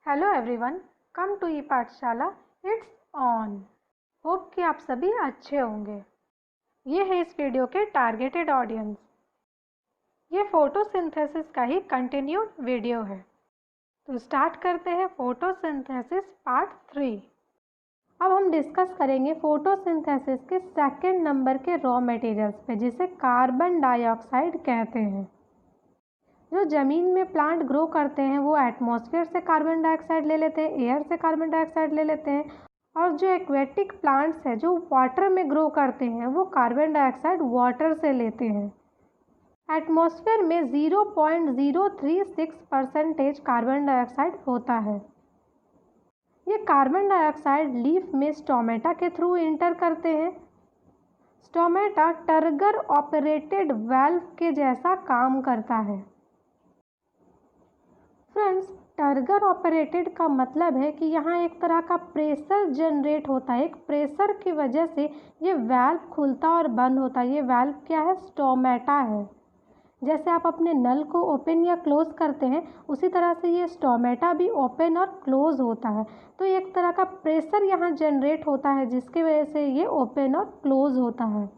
Hello everyone, come to ई पाठशाला। It's on. Hope कि आप सभी अच्छे होंगे। ये है इस वीडियो के टारगेटेड ऑडियंस। ये फोटोसिंथेसिस का ही कंटिन्यूड वीडियो है। तो स्टार्ट करते हैं फोटोसिंथेसिस पार्ट 3। अब हम डिस्कस करेंगे फोटोसिंथेसिस के सेकेंड नंबर के रॉ मटेरियल्स पे, जिसे कार्बन डाइऑक्साइड कहते हैं। जो ज़मीन में प्लांट ग्रो करते हैं वो एटमॉस्फेयर से कार्बन डाइऑक्साइड ले लेते हैं, एयर से कार्बन डाइऑक्साइड ले लेते हैं। और जो एक्वेटिक प्लांट्स हैं जो वाटर में ग्रो करते हैं वो कार्बन डाइऑक्साइड वाटर से लेते हैं। एटमॉस्फेयर में 0.036% कार्बन डाइऑक्साइड होता है। ये कार्बन डाइऑक्साइड लीफ में स्टोमेटा के थ्रू इंटर करते हैं। स्टोमेटा टर्गर ऑपरेटेड वाल्व के जैसा काम करता है। फ्रेंड्स, टर्गर ऑपरेटेड का मतलब है कि यहाँ एक तरह का प्रेशर जनरेट होता है। एक प्रेशर की वजह से ये वाल्व खुलता और बंद होता है। ये वाल्व क्या है? स्टोमेटा है। जैसे आप अपने नल को ओपन या क्लोज करते हैं, उसी तरह से ये स्टोमेटा भी ओपन और क्लोज होता है। तो एक तरह का प्रेशर यहाँ जनरेट होता है जिसकी वजह से ये ओपन और क्लोज होता है।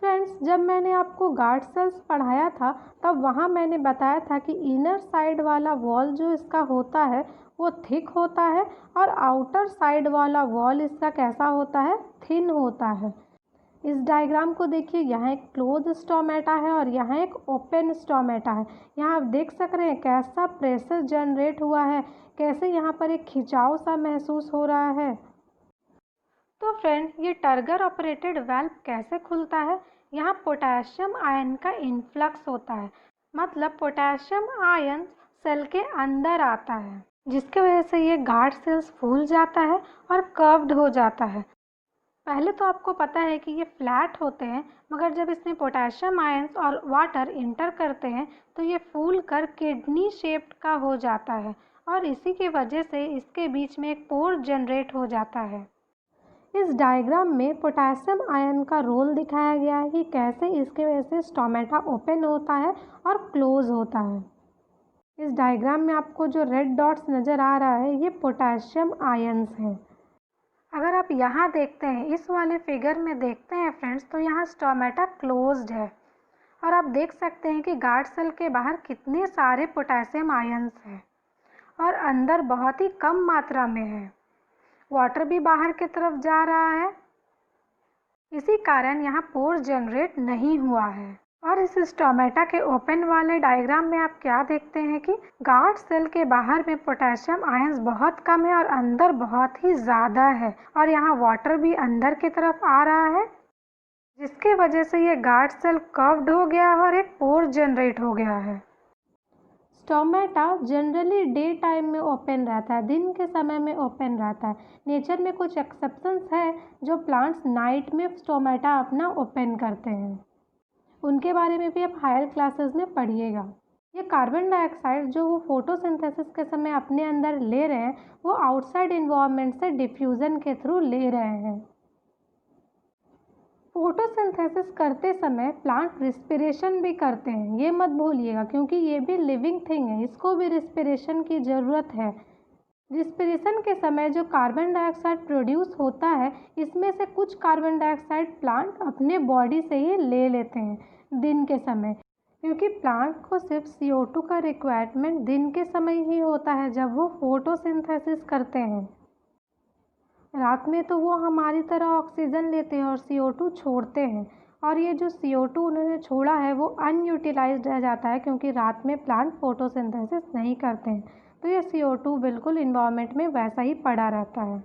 फ्रेंड्स, जब मैंने आपको गार्ड सेल्स पढ़ाया था तब वहाँ मैंने बताया था कि इनर साइड वाला वॉल जो इसका होता है वो थिक होता है और आउटर साइड वाला वॉल इसका कैसा होता है? थिन होता है। इस डायग्राम को देखिए, यहाँ एक क्लोज स्टोमेटा है और यहाँ एक ओपन स्टोमेटा है। यहाँ आप देख सक रहे हैं कैसा प्रेशर जनरेट हुआ है, कैसे यहाँ पर एक खिंचाव सा महसूस हो रहा है। तो फ्रेंड, ये टर्गर ऑपरेटेड वाल्व कैसे खुलता है? यहाँ पोटेशियम आयन का इन्फ्लक्स होता है। मतलब पोटेशियम आयन सेल के अंदर आता है, जिसके वजह से ये गार्ड सेल्स फूल जाता है और कर्व्ड हो जाता है। पहले तो आपको पता है कि ये फ्लैट होते हैं, मगर जब इसमें पोटेशियम आयन्स और वाटर इंटर करते हैं तो ये फूल कर किडनी शेप्ड का हो जाता है और इसी की वजह से इसके बीच में एक पोर जनरेट हो जाता है। इस डायग्राम में पोटेशियम आयन का रोल दिखाया गया है कि कैसे इसके वजह से स्टोमेटा ओपन होता है और क्लोज होता है। इस डायग्राम में आपको जो रेड डॉट्स नज़र आ रहा है ये पोटेशियम आयन्स हैं। अगर आप यहाँ देखते हैं, इस वाले फिगर में देखते हैं फ्रेंड्स, तो यहाँ स्टोमेटा क्लोज्ड है और आप देख सकते हैं कि गार्ड सेल के बाहर कितने सारे पोटेशियम आयन्स हैं और अंदर बहुत ही कम मात्रा में है। वाटर भी बाहर की तरफ जा रहा है, इसी कारण यहाँ पोर जनरेट नहीं हुआ है। और इस स्टोमेटा के ओपन वाले डायग्राम में आप क्या देखते हैं कि गार्ड सेल के बाहर में पोटेशियम आयंस बहुत कम है और अंदर बहुत ही ज़्यादा है और यहाँ वाटर भी अंदर की तरफ आ रहा है, जिसकी वजह से ये गार्ड सेल कर्व्ड हो गया और एक पोर जनरेट हो गया है। स्टोमेटा जनरली डे टाइम में ओपन रहता है, दिन के समय में ओपन रहता है। नेचर में कुछ एक्सेप्शंस है जो प्लांट्स नाइट में स्टोमेटा अपना ओपन करते हैं, उनके बारे में भी आप हायर क्लासेस में पढ़िएगा। ये कार्बन डाइऑक्साइड जो वो फोटोसिंथेसिस के समय अपने अंदर ले रहे हैं वो आउटसाइड इन्वायरमेंट से डिफ्यूज़न के थ्रू ले रहे हैं। फोटोसिंथेसिस करते समय प्लांट रिस्पिरेशन भी करते हैं, ये मत भूलिएगा, क्योंकि ये भी लिविंग थिंग है, इसको भी रिस्पिरेशन की ज़रूरत है। रिस्पिरेशन के समय जो कार्बन डाइऑक्साइड प्रोड्यूस होता है, इसमें से कुछ कार्बन डाइऑक्साइड प्लांट अपने बॉडी से ही ले लेते हैं दिन के समय, क्योंकि प्लांट को सिर्फ CO2 का रिक्वायरमेंट दिन के समय ही होता है जब वो फोटोसिंथेसिस करते हैं। रात में तो वो हमारी तरह ऑक्सीजन लेते हैं और CO2 छोड़ते हैं, और ये जो CO2 उन्होंने छोड़ा है वो अनयूटिलाइज्ड रह जाता है, क्योंकि रात में प्लांट फोटोसिंथेसिस नहीं करते हैं, तो ये CO2 बिल्कुल इन्वायरमेंट में वैसा ही पड़ा रहता है।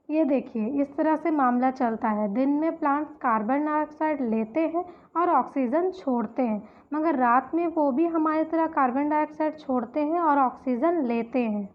ये देखिए, इस तरह से मामला चलता है। दिन में प्लांट्स कार्बन डाइऑक्साइड लेते हैं और ऑक्सीजन छोड़ते हैं, मगर रात में वो भी हमारी तरह कार्बन डाइऑक्साइड छोड़ते हैं और ऑक्सीजन लेते हैं।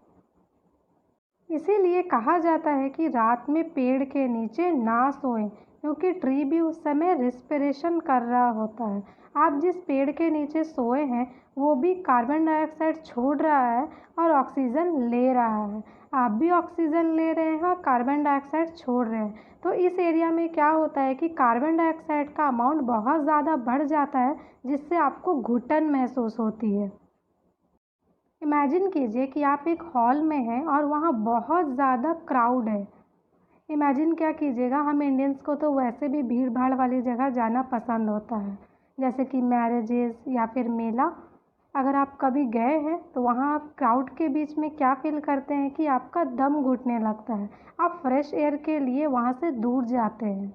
इसीलिए कहा जाता है कि रात में पेड़ के नीचे ना सोएं, क्योंकि ट्री भी उस समय रिस्पिरेशन कर रहा होता है। आप जिस पेड़ के नीचे सोए हैं वो भी कार्बन डाइऑक्साइड छोड़ रहा है और ऑक्सीजन ले रहा है। आप भी ऑक्सीजन ले रहे हैं और कार्बन डाइऑक्साइड छोड़ रहे हैं। तो इस एरिया में क्या होता है कि कार्बन डाइऑक्साइड का अमाउंट बहुत ज़्यादा बढ़ जाता है, जिससे आपको घुटन महसूस होती है। इमेजिन कीजिए कि आप एक हॉल में हैं और वहाँ बहुत ज़्यादा क्राउड है। इमेजिन क्या कीजिएगा, हम इंडियंस को तो वैसे भी भीड़ भाड़ वाली जगह जाना पसंद होता है, जैसे कि मैरिजेस या फिर मेला। अगर आप कभी गए हैं तो वहाँ आप क्राउड के बीच में क्या फील करते हैं कि आपका दम घुटने लगता है, आप फ्रेश एयर के लिए वहाँ से दूर जाते हैं।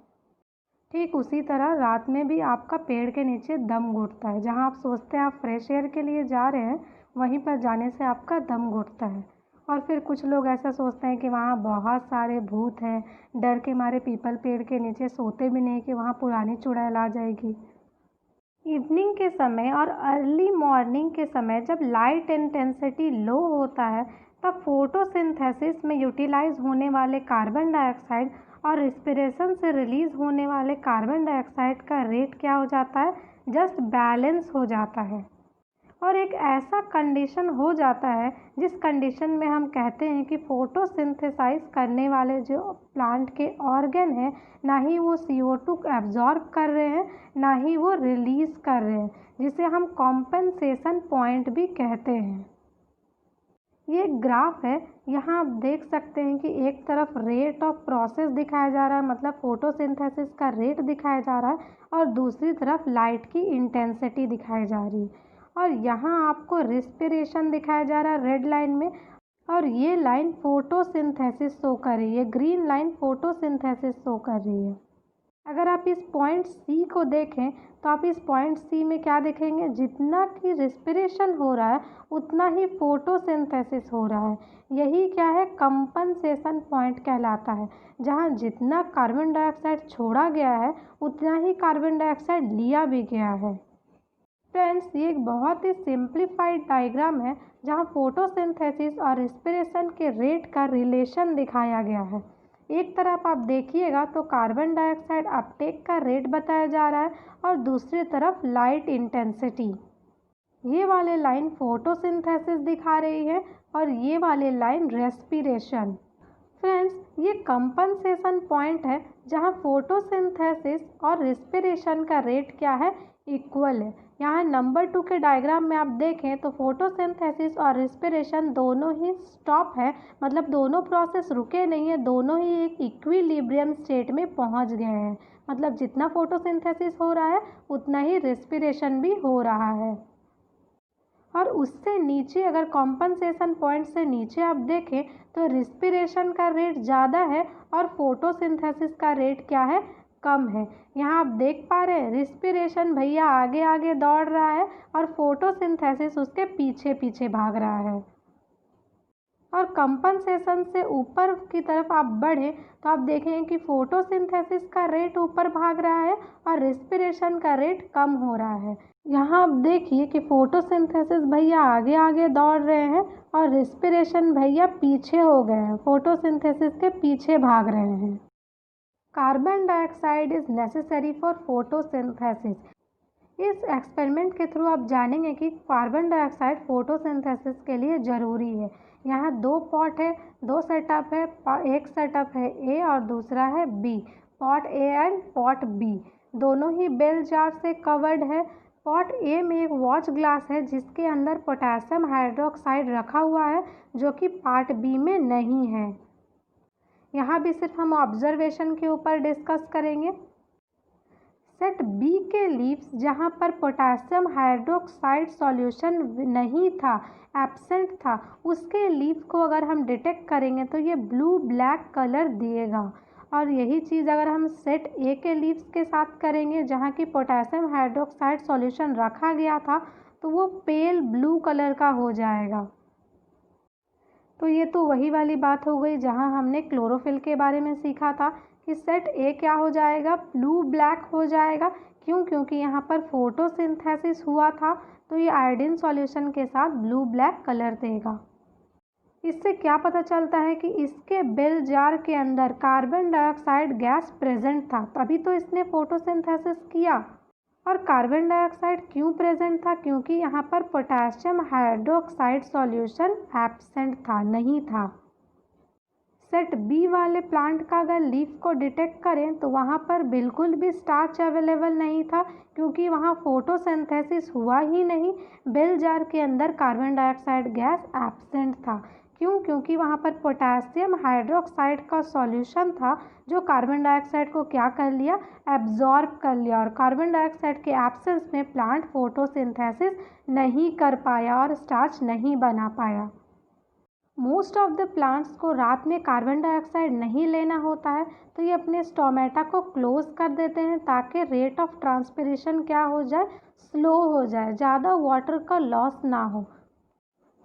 ठीक उसी तरह रात में भी आपका पेड़ के नीचे दम घुटता है। जहाँ आप सोचते हैं आप फ्रेश एयर के लिए जा रहे हैं, वहीं पर जाने से आपका दम घुटता है। और फिर कुछ लोग ऐसा सोचते हैं कि वहाँ बहुत सारे भूत हैं, डर के मारे पीपल पेड़ के नीचे सोते भी नहीं कि वहाँ पुरानी चुड़ैल आ जाएगी। इवनिंग के समय और अर्ली मॉर्निंग के समय जब लाइट इंटेंसिटी लो होता है, तब फोटोसिंथेसिस में यूटिलाइज होने वाले कार्बन डाइऑक्साइड और रिस्पिरेशन से रिलीज होने वाले कार्बन डाइऑक्साइड का रेट क्या हो जाता है, जस्ट बैलेंस हो जाता है। और एक ऐसा कंडीशन हो जाता है जिस कंडीशन में हम कहते हैं कि फोटोसिंथेसाइज करने वाले जो प्लांट के ऑर्गन हैं, ना ही वो CO2 एब्जॉर्ब कर रहे हैं, ना ही वो रिलीज़ कर रहे हैं, जिसे हम कॉम्पेंसेशन पॉइंट भी कहते हैं। ये एक ग्राफ है, यहाँ आप देख सकते हैं कि एक तरफ रेट ऑफ प्रोसेस दिखाया जा रहा है, मतलब फोटोसिंथेसिस का रेट दिखाया जा रहा है, और दूसरी तरफ लाइट की इंटेंसिटी दिखाई जा रही है। और यहाँ आपको रिस्पिरेशन दिखाया जा रहा है रेड लाइन में, और ये लाइन फोटोसिंथेसिस शो कर रही है, ग्रीन लाइन फोटोसिंथेसिस शो कर रही है। अगर आप इस पॉइंट सी को देखें तो आप इस पॉइंट सी में क्या देखेंगे, जितना कि रिस्पिरेशन हो रहा है उतना ही फोटोसिंथेसिस हो रहा है। यही क्या है, कंपनसेशन पॉइंट कहलाता है, जहाँ जितना कार्बन डाइऑक्साइड छोड़ा गया है उतना ही कार्बन डाइऑक्साइड लिया भी गया है। फ्रेंड्स, ये एक बहुत ही सिंप्लीफाइड डायग्राम है जहाँ फोटोसिंथेसिस और रिस्पिरेशन के रेट का रिलेशन दिखाया गया है। एक तरफ आप देखिएगा तो कार्बन डाइऑक्साइड अपटेक का रेट बताया जा रहा है और दूसरी तरफ लाइट इंटेंसिटी। ये वाले लाइन फोटोसिंथेसिस दिखा रही है और ये वाले लाइन रेस्पिरेशन। फ्रेंड्स, ये कंपनसेशन पॉइंट है जहाँ फोटोसिंथेसिस और रिस्पिरेशन का रेट क्या है, इक्वल है। यहाँ नंबर 2 के डायग्राम में आप देखें तो फोटोसिंथेसिस और रिस्पिरेशन दोनों ही स्टॉप है, मतलब दोनों प्रोसेस रुके नहीं है, दोनों ही एक इक्विलिब्रियम स्टेट में पहुँच गए हैं। मतलब जितना फोटोसिंथेसिस हो रहा है उतना ही रिस्पिरेशन भी हो रहा है। और उससे नीचे अगर कॉम्पनसेशन पॉइंट से नीचे आप देखें तो रिस्पिरेशन का रेट ज़्यादा है और फोटोसिंथेसिस का रेट क्या है, कम है। यहाँ आप देख पा रहे हैं रिस्पिरेशन भैया आगे आगे दौड़ रहा है और फोटोसिंथेसिस उसके पीछे पीछे भाग रहा है। और कंपनसेशन से ऊपर की तरफ आप बढ़ें तो आप देखेंगे कि फोटोसिंथेसिस का रेट ऊपर भाग रहा है और रिस्पिरेशन का रेट कम हो रहा है। यहाँ आप देखिए कि फोटोसिंथेसिस भैया आगे आगे दौड़ रहे हैं और रिस्पिरेशन भैया पीछे हो गए हैं, फोटोसिंथेसिस के पीछे भाग रहे हैं। Carbon dioxide is necessary for photosynthesis. इस एक्सपेरिमेंट के थ्रू आप जानेंगे कि कार्बन डाइऑक्साइड फोटोसिंथेसिस के लिए ज़रूरी है। यहाँ 2 पॉट है, 2 सेटअप है, एक सेटअप है ए और दूसरा है B. Pot A and pot B दोनों ही बेल जार से कवर्ड है। पॉट ए में एक वॉच ग्लास है जिसके अंदर पोटेशियम हाइड्रोक्साइड रखा हुआ है, जो कि पार्ट बी में नहीं है। यहाँ भी सिर्फ हम ऑब्जर्वेशन के ऊपर डिस्कस करेंगे। सेट बी के लीव्स जहाँ पर पोटेशियम हाइड्रोक्साइड सॉल्यूशन नहीं था, एब्सेंट था, उसके लीफ को अगर हम डिटेक्ट करेंगे तो ये ब्लू ब्लैक कलर दिएगा। और यही चीज़ अगर हम सेट ए के लीव्स के साथ करेंगे जहाँ की पोटेशियम हाइड्रोक्साइड सॉल्यूशन रखा गया था, तो वो पेल ब्लू कलर का हो जाएगा। तो ये तो वही वाली बात हो गई जहाँ हमने क्लोरोफिल के बारे में सीखा था कि सेट ए क्या हो जाएगा, ब्लू ब्लैक हो जाएगा। क्यों? क्योंकि यहाँ पर फोटोसिंथेसिस हुआ था, तो ये आयोडीन सॉल्यूशन के साथ ब्लू ब्लैक कलर देगा। इससे क्या पता चलता है कि इसके बेल जार के अंदर कार्बन डाइऑक्साइड गैस प्रेजेंट था, तभी तो इसने फोटोसिंथेसिस किया। और कार्बन डाइऑक्साइड क्यों प्रेजेंट था? क्योंकि यहाँ पर पोटेशियम हाइड्रोक्साइड सॉल्यूशन एब्सेंट था, नहीं था। सेट बी वाले प्लांट का अगर लीफ को डिटेक्ट करें तो वहाँ पर बिल्कुल भी स्टार्च अवेलेबल नहीं था, क्योंकि वहाँ फोटोसिंथेसिस हुआ ही नहीं। बेल जार के अंदर कार्बन डाइऑक्साइड गैस एब्सेंट था। क्यों? क्योंकि वहाँ पर पोटेशियम हाइड्रोक्साइड का सॉल्यूशन था, जो कार्बन डाइऑक्साइड को क्या कर लिया, एब्जॉर्ब कर लिया, और कार्बन डाइऑक्साइड के एब्सेंस में प्लांट फोटोसिंथेसिस नहीं कर पाया और स्टार्च नहीं बना पाया। मोस्ट ऑफ द प्लांट्स को रात में कार्बन डाइऑक्साइड नहीं लेना होता है, तो ये अपने स्टोमेटा को क्लोज कर देते हैं ताकि रेट ऑफ ट्रांसपिरेशन क्या हो जाए, स्लो हो जाए, ज़्यादा वाटर का लॉस ना हो।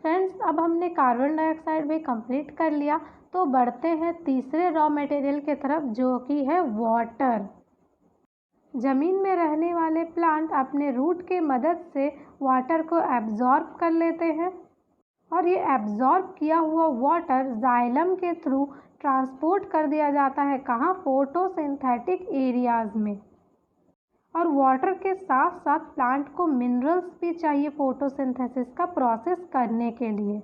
फ्रेंड्स, अब हमने कार्बन डाइऑक्साइड भी कंप्लीट कर लिया, तो बढ़ते हैं तीसरे रॉ मटेरियल की तरफ, जो कि है वाटर। ज़मीन में रहने वाले प्लांट अपने रूट के मदद से वाटर को एब्जॉर्ब कर लेते हैं, और ये एब्जॉर्ब किया हुआ वाटर जाइलम के थ्रू ट्रांसपोर्ट कर दिया जाता है, कहाँ, फोटोसिंथेटिक एरियाज में। और वाटर के साथ साथ प्लांट को मिनरल्स भी चाहिए फोटोसिंथेसिस का प्रोसेस करने के लिए।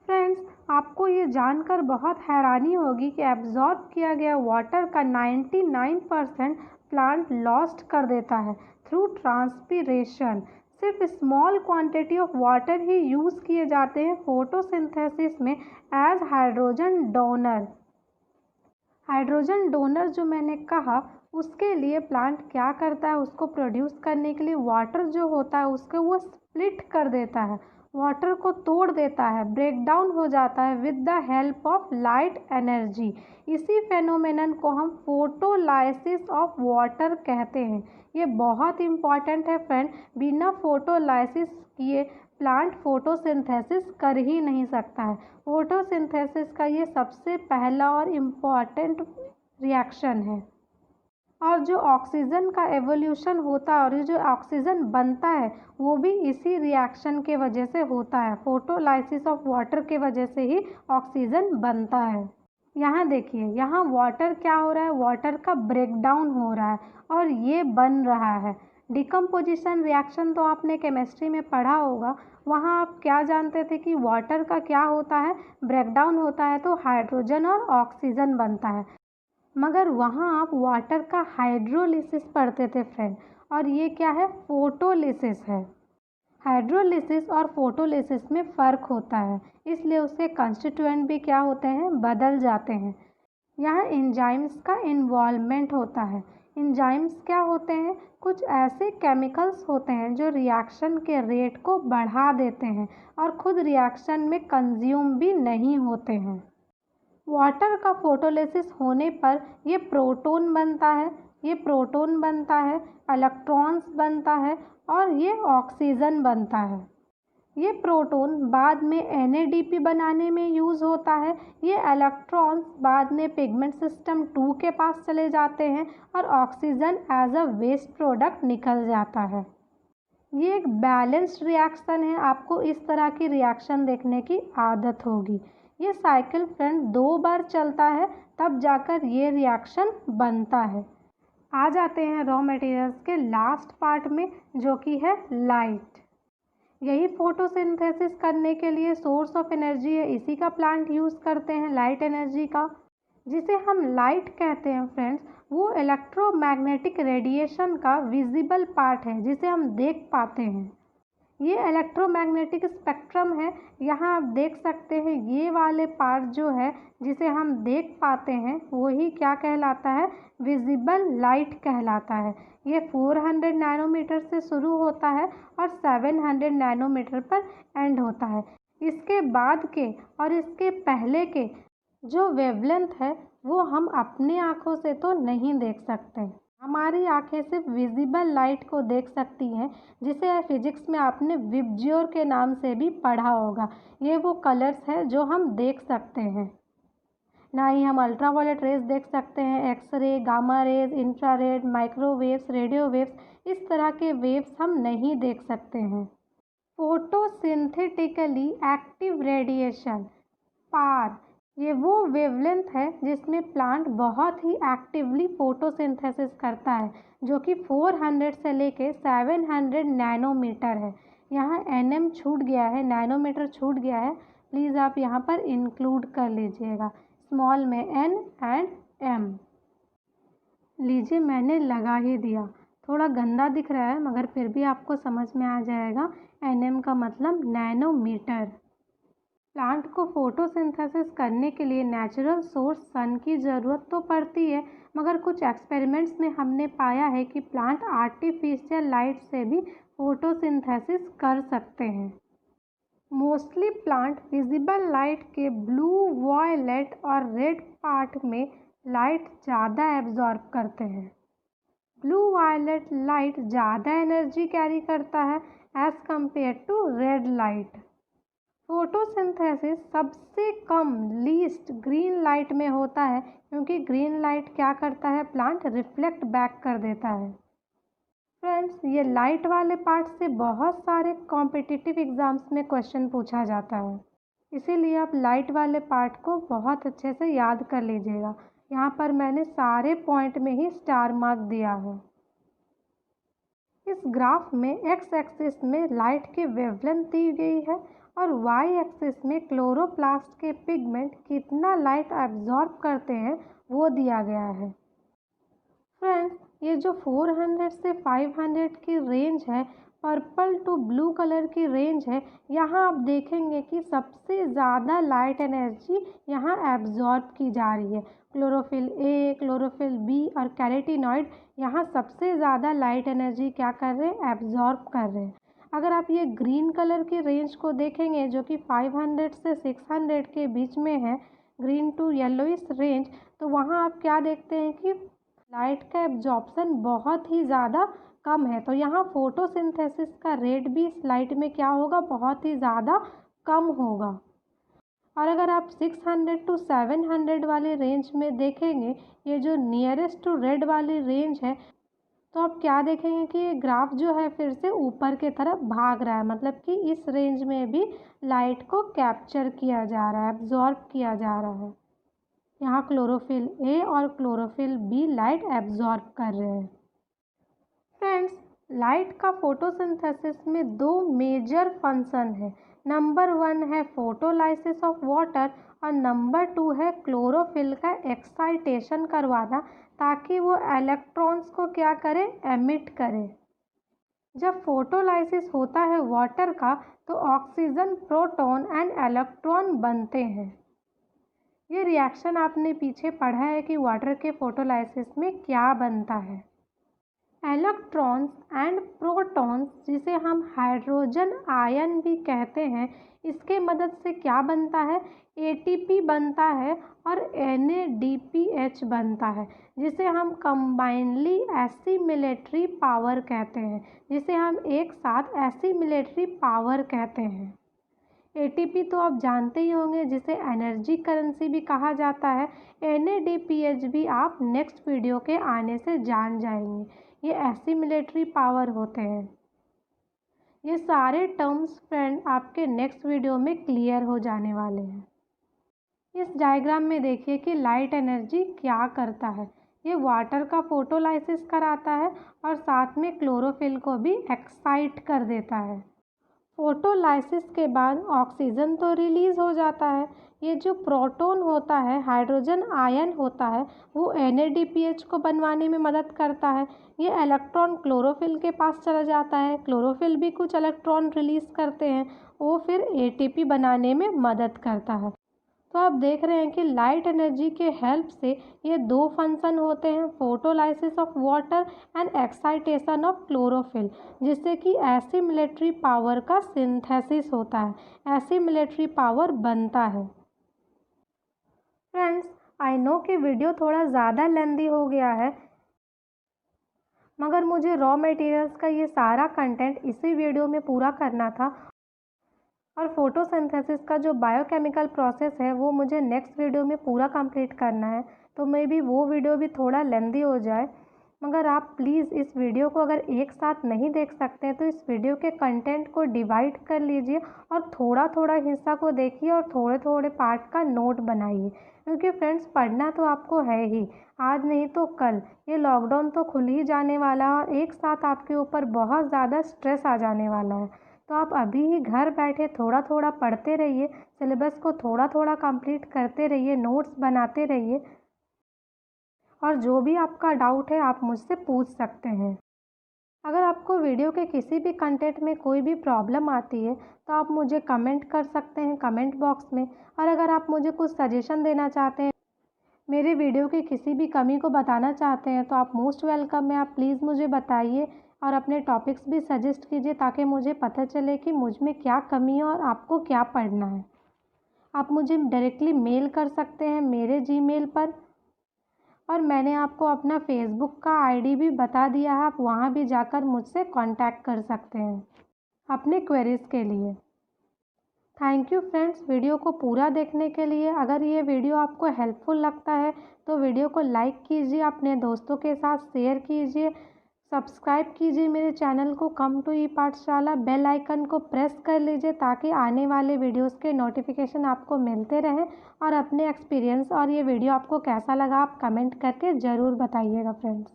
फ्रेंड्स, आपको ये जानकर बहुत हैरानी होगी कि एब्जॉर्ब किया गया वाटर का 99% प्लांट लॉस्ट कर देता है थ्रू ट्रांसपिरेशन। सिर्फ स्मॉल क्वांटिटी ऑफ वाटर ही यूज़ किए जाते हैं फोटोसिंथेसिस में as hydrogen donor. Hydrogen donor जो मैंने कहा, उसके लिए प्लांट क्या करता है, उसको प्रोड्यूस करने के लिए वाटर जो होता है उसको वो स्प्लिट कर देता है, वाटर को तोड़ देता है, ब्रेक डाउन हो जाता है with the help of light energy. इसी फेनोमेनन को हम फोटोलाइसिस ऑफ वाटर कहते हैं। ये बहुत इम्पॉर्टेंट है फ्रेंड, बिना फोटोलाइसिस किए प्लांट फोटोसिंथेसिस कर ही नहीं सकता है। फोटोसिंथेसिस का ये सबसे पहला और इम्पॉर्टेंट रिएक्शन है। और जो ऑक्सीजन का एवोल्यूशन होता है और ये जो ऑक्सीजन बनता है वो भी इसी रिएक्शन के वजह से होता है। फोटोलाइसिस ऑफ वाटर के वजह से ही ऑक्सीजन बनता है। यहाँ देखिए, यहाँ वाटर क्या हो रहा है, वाटर का ब्रेकडाउन हो रहा है और ये बन रहा है। डिकम्पोजिशन रिएक्शन तो आपने केमिस्ट्री में पढ़ा होगा, वहाँ आप क्या जानते थे कि वाटर का क्या होता है, ब्रेकडाउन होता है तो हाइड्रोजन और ऑक्सीजन बनता है। मगर वहाँ आप वाटर का हाइड्रोलिसिस पढ़ते थे फ्रेंड, और ये क्या है, फोटोलिसिस है। हाइड्रोलिसिस और फोटोलिसिस में फ़र्क होता है, इसलिए उसके कंस्टिट्यूएंट भी क्या होते हैं, बदल जाते हैं। यहाँ एंजाइम्स का इन्वॉल्वमेंट होता है। एंजाइम्स क्या होते हैं, कुछ ऐसे केमिकल्स होते हैं जो रिएक्शन के रेट को बढ़ा देते हैं और खुद रिएक्शन में कंज्यूम भी नहीं होते हैं। वाटर का फोटोलिसिस होने पर ये प्रोटॉन बनता है, इलेक्ट्रॉन्स बनता है और ये ऑक्सीजन बनता है। ये प्रोटॉन बाद में NADP बनाने में यूज़ होता है। ये इलेक्ट्रॉन्स बाद में पिगमेंट सिस्टम 2 के पास चले जाते हैं और oxygen as a waste product निकल जाता है। ये एक बैलेंस्ड रिएक्शन है, आपको इस तरह की रिएक्शन देखने की आदत होगी। ये साइकिल फ्रेंड 2 बार चलता है, तब जाकर ये रिएक्शन बनता है। आ जाते हैं रॉ मटेरियल्स के लास्ट पार्ट में, जो कि है लाइट। यही फोटोसिंथेसिस करने के लिए सोर्स ऑफ एनर्जी है, इसी का प्लांट यूज़ करते हैं, लाइट एनर्जी का। जिसे हम लाइट कहते हैं फ्रेंड्स, वो इलेक्ट्रोमैग्नेटिक रेडिएशन का विजिबल पार्ट है, जिसे हम देख पाते हैं। ये इलेक्ट्रोमैग्नेटिक स्पेक्ट्रम है, यहाँ आप देख सकते हैं ये वाले पार्ट जो है जिसे हम देख पाते हैं वही क्या कहलाता है, विजिबल लाइट कहलाता है। ये 400 नैनोमीटर से शुरू होता है और 700 नैनोमीटर पर एंड होता है। इसके बाद के और इसके पहले के जो वेवलेंथ है वो हम अपने आँखों से तो नहीं देख सकते। हमारी आंखें सिर्फ विजिबल लाइट को देख सकती हैं, जिसे फिजिक्स में आपने विबज्योर के नाम से भी पढ़ा होगा। ये वो कलर्स हैं जो हम देख सकते हैं। ना ही हम अल्ट्रावायलेट रेज देख सकते हैं, X ray, gamma rays, infrared, microwaves, radio waves, इस तरह के वेव्स हम नहीं देख सकते हैं। फोटोसिंथेटिकली एक्टिव रेडिएशन, पार, ये वो वेवलेंथ है जिसमें प्लांट बहुत ही एक्टिवली फोटोसिंथेसिस करता है, जो कि 400 से लेके 700 नैनोमीटर है। यहाँ nm छूट गया है, नैनोमीटर छूट गया है, प्लीज़ आप यहाँ पर इंक्लूड कर लीजिएगा। स्मॉल में N एंड M। लीजिए मैंने लगा ही दिया। थोड़ा गंदा दिख रहा है मगर फिर भी आपको समझ में आ जाएगा। NM का मतलब नैनोमीटर। प्लांट को फोटोसिंथेसिस करने के लिए नेचुरल सोर्स सन की ज़रूरत तो पड़ती है, मगर कुछ एक्सपेरिमेंट्स में हमने पाया है कि प्लांट आर्टिफिशियल लाइट से भी फोटोसिंथेसिस कर सकते हैं। मोस्टली प्लांट विजिबल लाइट के ब्लू, वायलेट और रेड पार्ट में लाइट ज़्यादा एब्जॉर्ब करते हैं। ब्लू वायलेट लाइट ज़्यादा एनर्जी कैरी करता है as compare to red light. Photosynthesis सबसे कम लीस्ट ग्रीन लाइट में होता है, क्योंकि ग्रीन लाइट क्या करता है, प्लांट रिफ्लेक्ट बैक कर देता है। फ्रेंड्स, ये लाइट वाले पार्ट से बहुत सारे कॉम्पिटिटिव एग्ज़ाम्स में क्वेश्चन पूछा जाता है, इसीलिए आप लाइट वाले पार्ट को बहुत अच्छे से याद कर लीजिएगा। यहाँ पर मैंने सारे पॉइंट में ही स्टार मार्क दिया है। इस ग्राफ में एक्स एक्सिस में लाइट की वेवलेंथ दी गई है और वाई एक्सिस में क्लोरोप्लास्ट के पिगमेंट कितना लाइट एब्जॉर्ब करते हैं वो दिया गया है। फ्रेंड्स, ये जो 400 से 500 की रेंज है, पर्पल टू ब्लू कलर की रेंज है, यहाँ आप देखेंगे कि सबसे ज़्यादा लाइट एनर्जी यहाँ एब्जॉर्ब की जा रही है। क्लोरोफिल ए, क्लोरोफिल बी और कैरोटीनॉइड यहाँ सबसे ज़्यादा लाइट एनर्जी क्या कर रहे हैं, एब्जॉर्ब कर रहे हैं। अगर आप ये ग्रीन कलर की रेंज को देखेंगे जो कि 500 से 600 के बीच में है, ग्रीन टू येलोइश रेंज, तो वहाँ आप क्या देखते हैं कि लाइट का एब्जॉर्प्शन बहुत ही ज़्यादा कम है। तो यहाँ फोटोसिंथेसिस का रेट भी इस लाइट में क्या होगा, बहुत ही ज़्यादा कम होगा। और अगर आप 600 टू 700 वाले रेंज में देखेंगे, ये जो नियरेस्ट टू रेड वाली रेंज है, तो आप क्या देखेंगे कि ये ग्राफ जो है फिर से ऊपर की तरफ भाग रहा है, मतलब कि इस रेंज में भी लाइट को कैप्चर किया जा रहा है, एब्जॉर्ब किया जा रहा है। यहाँ क्लोरोफिल ए और क्लोरोफिल बी लाइट एब्जॉर्ब कर रहे हैं। फ्रेंड्स, लाइट का फोटोसिंथेसिस में दो मेजर फंक्शन है। नंबर 1 है फोटोलाइसिस ऑफ वाटर और नंबर 2 है क्लोरोफिल का एक्साइटेशन करवाना, ताकि वो इलेक्ट्रॉन्स को क्या करे, एमिट करे। जब फोटोलाइसिस होता है वाटर का, तो ऑक्सीजन, प्रोटॉन एंड इलेक्ट्रॉन बनते हैं। ये रिएक्शन आपने पीछे पढ़ा है कि वाटर के फोटोलाइसिस में क्या बनता है। इलेक्ट्रॉन्स एंड प्रोटॉन्स, जिसे हम हाइड्रोजन आयन भी कहते हैं, इसके मदद से क्या बनता है, ATP बनता है और NADPH बनता है, जिसे हम कंबाइनली एसिमिलेटरी पावर कहते हैं, जिसे हम एक साथ एसिमिलेटरी पावर कहते हैं। ATP तो आप जानते ही होंगे, जिसे एनर्जी करेंसी भी कहा जाता है। NADPH भी आप नेक्स्ट वीडियो के आने से जान जाएंगे। ये एसिमिलेटरी पावर होते हैं। ये सारे टर्म्स फ्रेंड आपके नेक्स्ट वीडियो में क्लियर हो जाने वाले हैं। इस डायग्राम में देखिए कि लाइट एनर्जी क्या करता है। ये वाटर का फोटोलाइसिस कराता है और साथ में क्लोरोफिल को भी एक्साइट कर देता है। फोटोलाइसिस के बाद ऑक्सीजन तो रिलीज़ हो जाता है। ये जो प्रोटॉन होता है, हाइड्रोजन आयन होता है, वो NADPH को बनवाने में मदद करता है। ये इलेक्ट्रॉन क्लोरोफिल के पास चला जाता है, क्लोरोफिल भी कुछ इलेक्ट्रॉन रिलीज़ करते हैं, वो फिर ATP बनाने में मदद करता है। तो आप देख रहे हैं कि लाइट एनर्जी के हेल्प से ये दो फंक्शन होते हैं, photolysis of water and excitation of chlorophyll, जिससे कि एसिमिलेटरी पावर का सिंथेसिस होता है, एसिमिलेटरी पावर बनता है। फ्रेंड्स, आई नो कि वीडियो थोड़ा ज़्यादा लेंदी हो गया है, मगर मुझे रॉ मटेरियल्स का ये सारा कंटेंट इसी वीडियो में पूरा करना था, और फोटोसिंथेसिस का जो बायोकेमिकल प्रोसेस है वो मुझे नेक्स्ट वीडियो में पूरा कंप्लीट करना है। तो मे बी वो वीडियो भी थोड़ा लेंदी हो जाए, मगर आप प्लीज़ इस वीडियो को अगर एक साथ नहीं देख सकते हैं तो इस वीडियो के कंटेंट को डिवाइड कर लीजिए और थोड़ा थोड़ा हिस्सा को देखिए और थोड़े थोड़े पार्ट का नोट बनाइए, क्योंकि फ्रेंड्स पढ़ना तो आपको है ही, आज नहीं तो कल ये लॉकडाउन तो खुल ही जाने वाला है और एक साथ आपके ऊपर बहुत ज़्यादा स्ट्रेस आ जाने वाला है। तो आप अभी ही घर बैठे थोड़ा थोड़ा पढ़ते रहिए, सिलेबस को थोड़ा थोड़ा कंप्लीट करते रहिए, नोट्स बनाते रहिए और जो भी आपका डाउट है आप मुझसे पूछ सकते हैं। अगर आपको वीडियो के किसी भी कंटेंट में कोई भी प्रॉब्लम आती है तो आप मुझे कमेंट कर सकते हैं कमेंट बॉक्स में। और अगर आप मुझे कुछ सजेशन देना चाहते हैं, मेरे वीडियो की किसी भी कमी को बताना चाहते हैं, तो आप मोस्ट वेलकम है। आप प्लीज़ मुझे बताइए और अपने टॉपिक्स भी सजेस्ट कीजिए ताकि मुझे पता चले कि मुझ में क्या कमी है और आपको क्या पढ़ना है। आप मुझे डायरेक्टली मेल कर सकते हैं मेरे जीमेल पर, और मैंने आपको अपना फेसबुक का आईडी भी बता दिया है, आप वहाँ भी जाकर मुझसे कांटेक्ट कर सकते हैं अपने क्वेरीज़ के लिए। थैंक यू फ्रेंड्स वीडियो को पूरा देखने के लिए। अगर ये वीडियो आपको हेल्पफुल लगता है तो वीडियो को लाइक कीजिए, अपने दोस्तों के साथ शेयर कीजिए, सब्सक्राइब कीजिए मेरे चैनल को कम टू ई पाठशाला, बेल आइकन को प्रेस कर लीजिए ताकि आने वाले वीडियोस के नोटिफिकेशन आपको मिलते रहें। और अपने एक्सपीरियंस और ये वीडियो आपको कैसा लगा आप कमेंट करके ज़रूर बताइएगा फ्रेंड्स।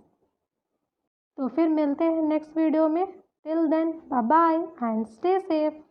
तो फिर मिलते हैं नेक्स्ट वीडियो में। Till then bye bye and stay safe.